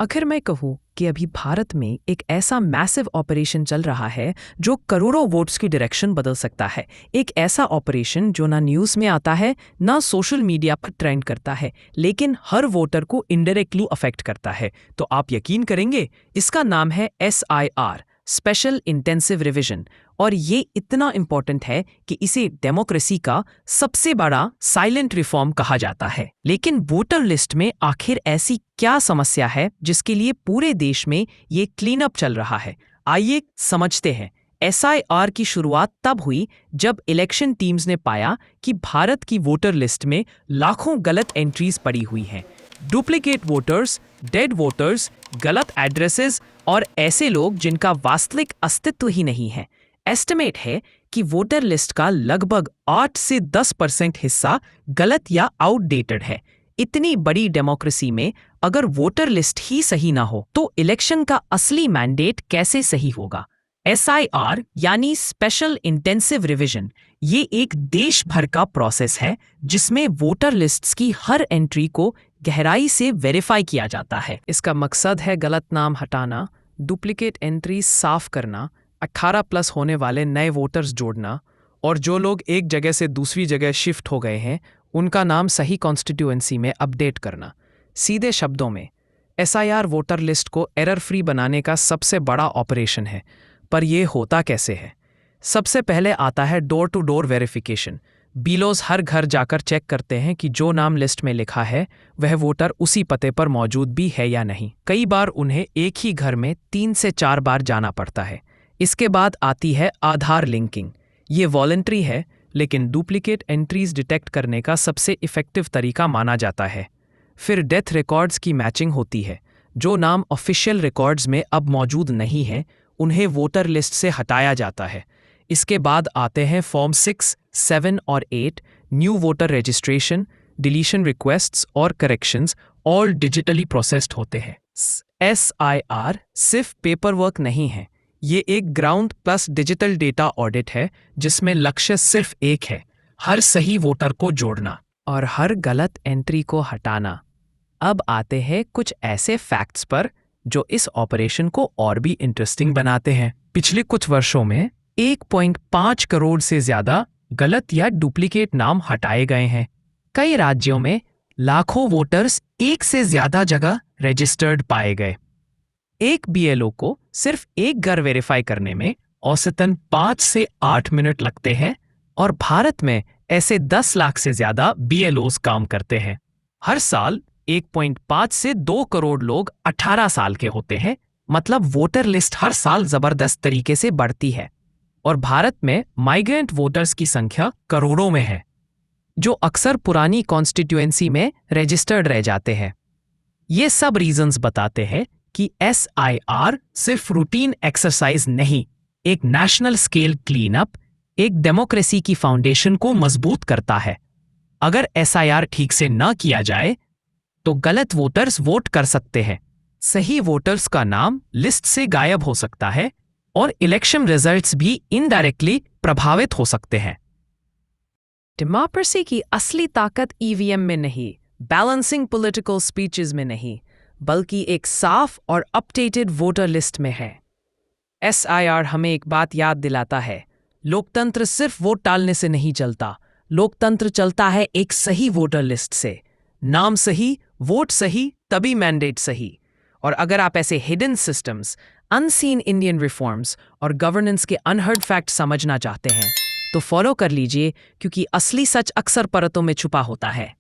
अगर मैं कहूँ कि अभी भारत में एक ऐसा मैसिव ऑपरेशन चल रहा है जो करोड़ों वोट्स की डायरेक्शन बदल सकता है, एक ऐसा ऑपरेशन जो ना न्यूज़ में आता है ना सोशल मीडिया पर ट्रेंड करता है, लेकिन हर वोटर को इनडायरेक्टली अफेक्ट करता है, तो आप यकीन करेंगे, इसका नाम है SIR, स्पेशल इंटेंसिव रिवीजन। और ये इतना इम्पोर्टेंट है कि इसे डेमोक्रेसी का सबसे बड़ा साइलेंट रिफॉर्म कहा जाता है। लेकिन वोटर लिस्ट में आखिर ऐसी क्या समस्या है जिसके लिए पूरे देश में ये क्लीन अप चल रहा है? आइए समझते हैं। SIR की शुरुआत तब हुई जब इलेक्शन टीम्स ने पाया कि भारत की वोटर लिस्ट में लाखों गलत एंट्रीज पड़ी हुई हैं। डुप्लीकेट वोटर्स, डेड वोटर्स, गलत एड्रेसेस और ऐसे लोग जिनका वास्तविक अस्तित्व ही नहीं है। एस्टिमेट है कि वोटर लिस्ट का लगभग 8 से 10% हिस्सा गलत या आउटडेटेड है। इतनी बड़ी डेमोक्रेसी में अगर वोटर लिस्ट ही सही ना हो तो इलेक्शन का असली मैंडेट कैसे सही होगा? SIR यानी स्पेशल इंटेंसिव रिवीजन, ये एक देश भर का प्रोसेस है जिसमें वोटर लिस्ट्स की हर एंट्री को गहराई से वेरीफाई किया जाता है। इसका मकसद है गलत नाम हटाना, डुप्लीकेट एंट्री साफ करना, 18+ होने वाले नए वोटर्स जोड़ना, और जो लोग एक जगह से दूसरी जगह शिफ्ट हो गए हैं उनका नाम सही कॉन्स्टिट्यूएंसी में अपडेट करना। सीधे शब्दों में SIR वोटर लिस्ट को एरर फ्री बनाने का सबसे बड़ा ऑपरेशन है। पर यह होता कैसे है? सबसे पहले आता है डोर टू डोर वेरिफिकेशन। बीलोज हर घर जाकर चेक करते हैं कि जो नाम लिस्ट में लिखा है वह वोटर उसी पते पर मौजूद भी है या नहीं। कई बार उन्हें एक ही घर में 3 से 4 बार जाना पड़ता है। इसके बाद आती है आधार लिंकिंग। ये वॉलंटरी है लेकिन डुप्लीकेट एंट्रीज डिटेक्ट करने का सबसे इफेक्टिव तरीका माना जाता है। फिर डेथ रिकॉर्ड्स की मैचिंग होती है। जो नाम ऑफिशियल रिकॉर्ड्स में अब मौजूद नहीं हैं उन्हें वोटर लिस्ट से हटाया जाता है। इसके बाद आते हैं फॉर्म 6, 7 और 8, new voter registration, deletion requests और करेक्शंस, ऑल डिजिटली प्रोसेस्ड होते हैं। SIR सिर्फ पेपर वर्क नहीं है, ये एक ground plus digital data audit है जिसमें लक्ष्य सिर्फ एक है, हर सही वोटर को जोड़ना और हर गलत एंट्री को हटाना। अब आते हैं कुछ ऐसे फैक्ट्स पर जो इस ऑपरेशन को और भी इंटरेस्टिंग बनाते हैं। पिछले कुछ वर्षों में 1.5 करोड़ से ज्यादा गलत या डुप्लीकेट नाम हटाए गए हैं। कई राज्यों में लाखों वोटर्स एक से ज्यादा जगह रजिस्टर्ड पाए गए। एक BLO को सिर्फ एक घर वेरीफाई करने में औसतन 5 से 8 मिनट लगते हैं और भारत में ऐसे 10 लाख से ज्यादा BLOs काम करते हैं। हर साल 1.5 से 2 करोड़ लोग 18 साल के होते हैं, मतलब वोटर लिस्ट हर साल जबरदस्त तरीके से बढ़ती है। और भारत में माइग्रेंट वोटर्स की संख्या करोड़ों में है, जो अक्सर पुरानी कॉन्स्टिट्यूएंसी में रजिस्टर्ड रह जाते हैं। ये सब रीजंस बताते हैं कि SIR सिर्फ रूटीन एक्सरसाइज नहीं, एक नेशनल स्केल क्लीन अप, एक डेमोक्रेसी की फाउंडेशन को मजबूत करता है। अगर SIR ठीक से न किया जाए तो गलत वोटर्स वोट कर सकते हैं, सही वोटर्स का नाम लिस्ट से गायब हो सकता है और इलेक्शन रिजल्ट्स भी इनडायरेक्टली प्रभावित हो सकते हैं। डेमोक्रेसी की असली ताकत EVM में नहीं, बैलेंसिंग पॉलिटिकल स्पीचेस में नहीं, बल्कि एक साफ और अपडेटेड वोटर लिस्ट में है। SIR हमें एक बात याद दिलाता है, लोकतंत्र सिर्फ वोट डालने से नहीं चलता, लोकतंत्र चलता है एक सही वोटर लिस्ट से। नाम सही, वोट सही, तभी मैंडेट सही। और अगर आप ऐसे hidden systems, unseen Indian reforms और गवर्नेंस के अनहर्ड फैक्ट समझना चाहते हैं तो फॉलो कर लीजिए, क्योंकि असली सच अक्सर परतों में छुपा होता है।